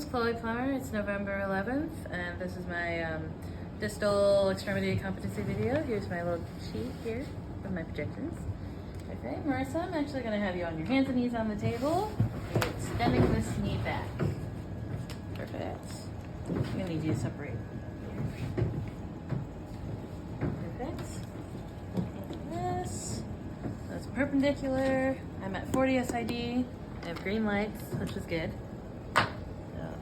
Plummer. It's November 11th, and this is my distal extremity competency video. Here's my little sheet here of my projections. Okay, Marissa, I'm actually going to have you on your hands and knees on the table, extending this knee back. Perfect. I'm going to need you to separate here. Perfect. Like this. That's perpendicular. I'm at 40 SID. I have green lights, which is good. So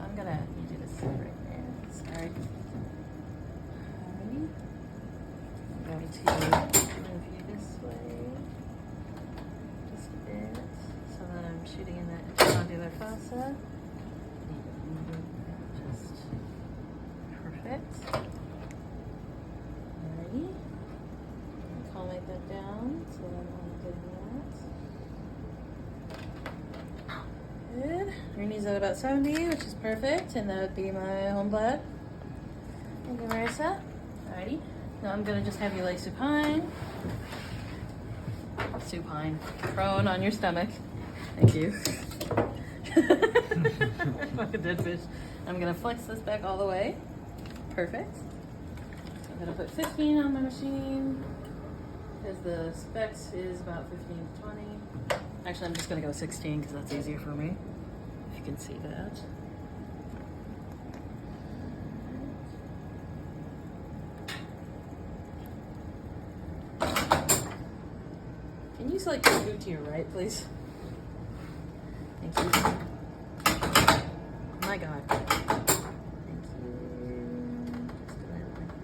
I'm going to need you to separate there. Sorry. Alrighty. I'm going to move you this way just a bit so that I'm shooting in that intercondylar fossa. Just perfect. Alrighty. Collimate that down so that I'm getting that. Good. Your knee's at about 70, which is perfect, and that would be my Holmblad. Thank you, Marissa. Alrighty. Now I'm going to just have you lay supine. Supine. Prone on your stomach. Thank you. Like a dead fish. I'm going to flex this back all the way. Perfect. I'm going to put 15 on my machine because the specs is about 15 to 20. Actually, I'm just going to go 16 because that's easier for me. If you can see that. Can you like scoot to your right, please? Thank you. Oh my God. Thank you. Just go ahead like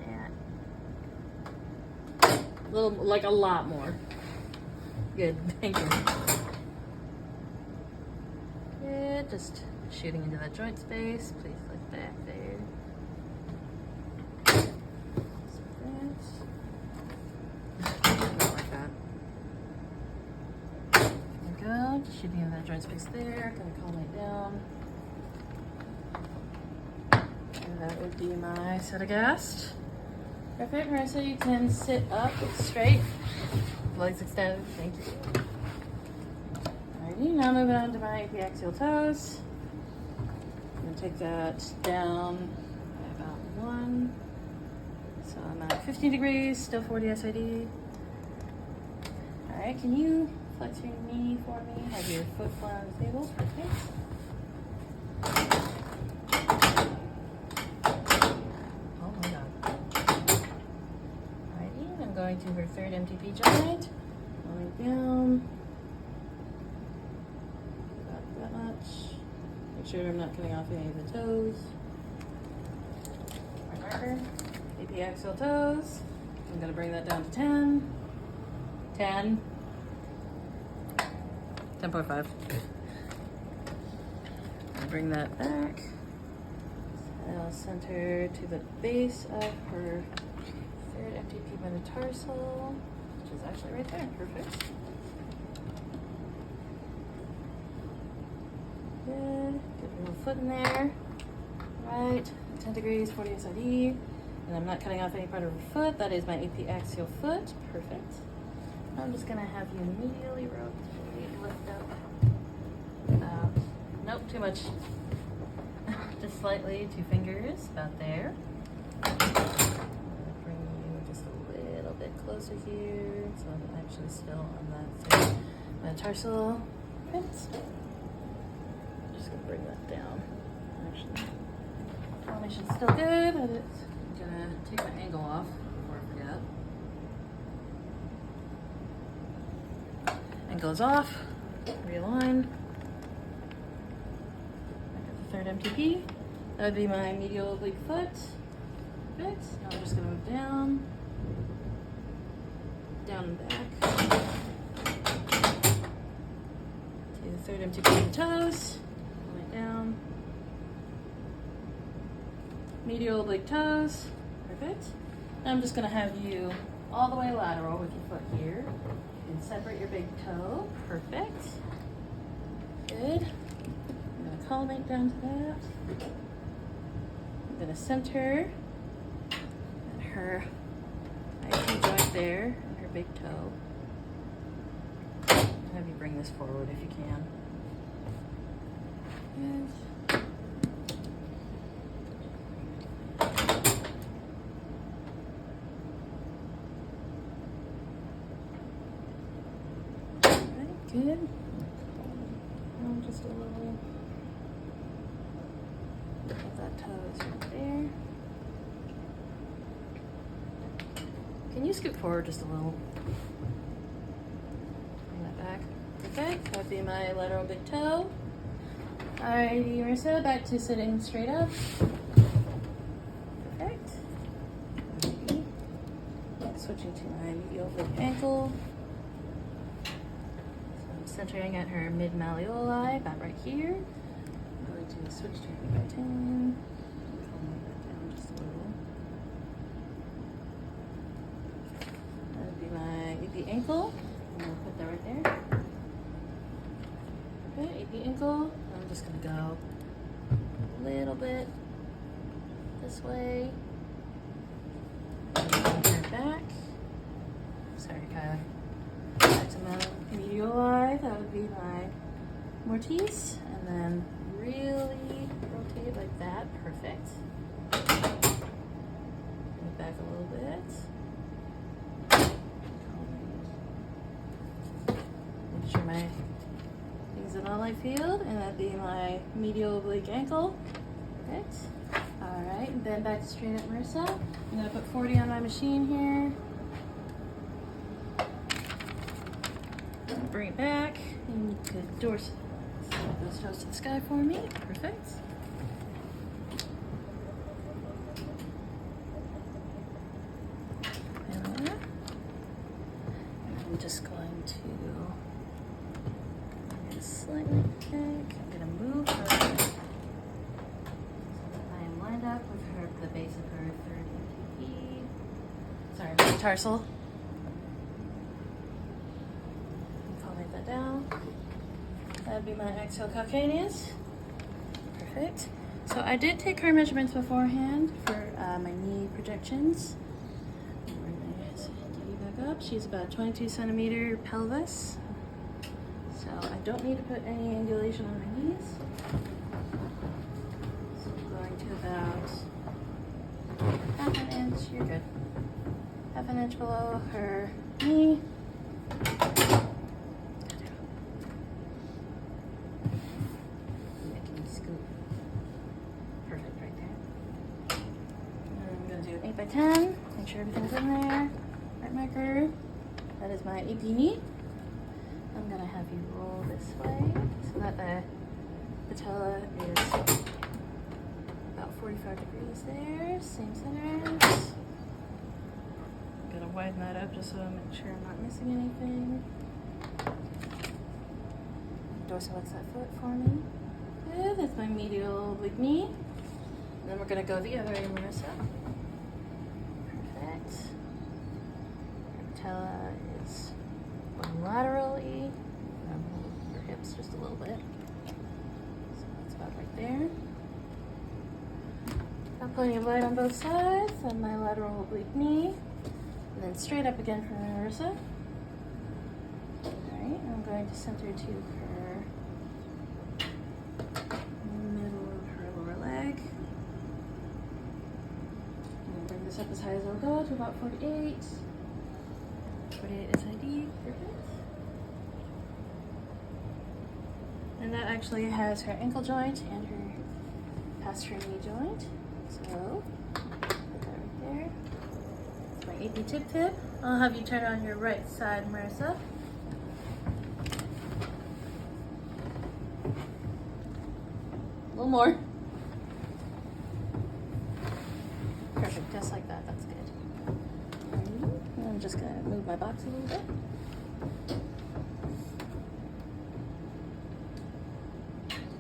that. A little, like a lot more. Good. Thank you. Good. Just shooting into that joint space. Please look back there. Just shooting in that joint space there. Gonna collimate down. And that would be my Settegast. Perfect. Marissa, you can sit up straight. Legs extended. Thank you. Alrighty, now moving on to my axial toes. I'm gonna take that down by about 1. So I'm at 15 degrees, still 40 SID. Alright, can you flex your knee for me? Have your foot flat on the table. Perfect. Oh my God. Alrighty, I'm going to her third MTP joint. Going down. About that much. Make sure I'm not cutting off any of the toes. Marker. AP axial toes. I'm going to bring that down to 10. 10. 10.5. Bring that back. I'll center to the base of her third MTP metatarsal, which is actually right there. Perfect. Good. Get a little foot in there. Right. 10 degrees, 40 SID. And I'm not cutting off any part of her foot. That is my AP axial foot. Perfect. I'm just going to have you medially rotate. Lift up. Nope, too much. Just slightly, 2 fingers, about there. I'm going to bring you just a little bit closer here, so I'm actually still on that metatarsal. Just going to bring that down. Actually, formation's still good. I'm going to take my angle off before I forget. Ankle is off. Realign. I got the third MTP. That would be my medial oblique foot. Perfect. Now I'm just going to move down. Down and back. To the third MTP of the toes. Right down. Medial oblique toes. Perfect. Now I'm just going to have you all the way lateral with your foot here. And separate your big toe. Perfect. Good. I'm going to collimate down to that. I'm going to center at her IT joint there and her big toe. I'll have you bring this forward if you can. Good. good. Just a little. That toe is right there. Can you scoot forward just a little? Bring that back. Perfect. That'd be my lateral big toe. Alrighty, Marissa, back to sitting straight up. Perfect. Alrighty. Switching to my medial big ankle. So I'm centering at her mid-malleoli, about right here. I'm going to switch to her right hand. Calm that down just a little. That would be my EP ankle. And I'll put that right there. Okay, EP ankle. I'm just going to go a little bit this way. And back. Sorry, Kyla. Back to my mediali. That would be my Mortise. And then really rotate like that. Perfect. Move back a little bit. Make sure my things in all my field, and that'd be my medial oblique ankle. Perfect. Alright, then back to straight up Marissa. I'm gonna put 40 on my machine here. Bring it back, and you could dorsal. Slide those toes to the sky for me. Perfect. And I'm just going to slightly kick. I'm going to move her so that I am lined up with her, the base of her third MTP. Sorry, metatarsal. Calmate that down. That'd be my axial calcaneus. Perfect. So I did take her measurements beforehand for my knee projections. Bring my knee back up. She's about 22 centimeter pelvis. So I don't need to put any angulation on my knees. So I'm going to about half an inch. You're good. Half an inch below her knee. Perfect right there. And I'm going to do an 8 by 10. Make sure everything's in there. Right marker. That is my AP knee. I'm going to have you roll this way so that the patella is about 45 degrees there. Same centers. I'm going to widen that up just so I make sure I'm not missing anything. Dorsiflex that foot for me. Good. That's my medial oblique knee. And then we're going to go the other way, Marissa. Perfect. Our patella is going laterally. Move your hips just a little bit. So that's about right there. Got plenty of light on both sides. And my lateral oblique knee. And then straight up again for Marissa. Alright, I'm going to center to her middle of her lower leg. And bring this up as high as I'll go to about 48. 48 SID, perfect. And that actually has her ankle joint and her past her knee joint. So, put that right there. It's my AP TibFib. I'll have you turn on your right side, Marissa. A little more. Perfect, just like that, that's good. And I'm just gonna move my box a little bit.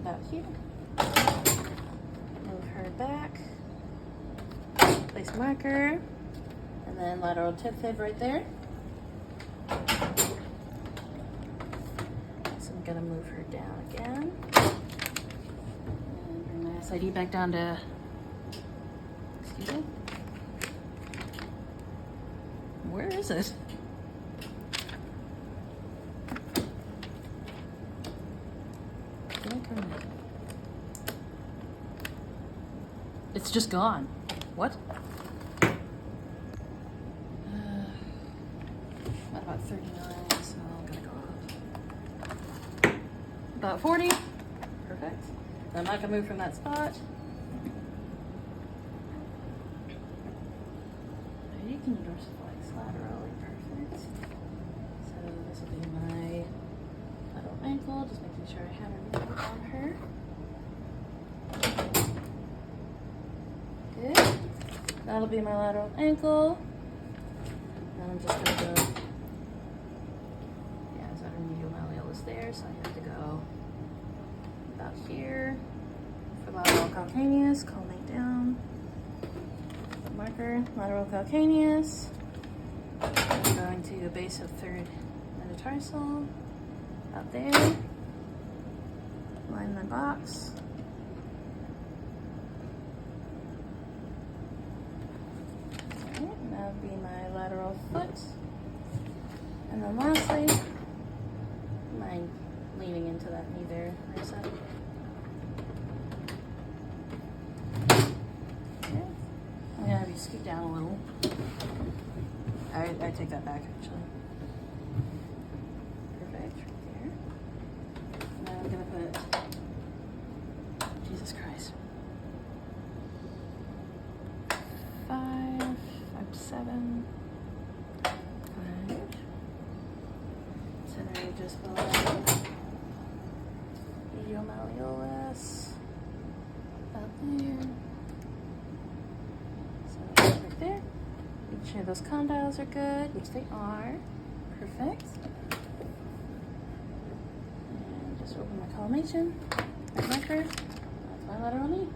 About here. Move her back. Place marker. And then lateral TibFib right there. So I'm gonna move her down again. And bring my SID back down to, excuse me. Where is it? It's just gone. What? At about 39, so I'm gonna go up. about 40. Perfect. And I'm not gonna move from that spot. You can dorsiflex laterally, perfect. So this will be my lateral ankle, just making sure I have everything on her. Good. That'll be my lateral ankle. And I'm just gonna go, yeah, so our medial malleolus there, so I have to go about here for lateral calcaneus, culminate down. Marker, lateral calcaneus. I'm going to the base of third metatarsal, out there. Line my box. Alright, and that'll be my lateral foot. And then lastly, mine leaning into that knee there, Marissa. I'm gonna have you scoot down a little. I take that back actually. Perfect, right there. Now I'm gonna put, Jesus Christ, 5, 7, 5. So now you just below medial malleolus, about there. Right there. Make sure those condyles are good, which they are. Perfect. And just open my collimation, my marker. That's my lateral knee.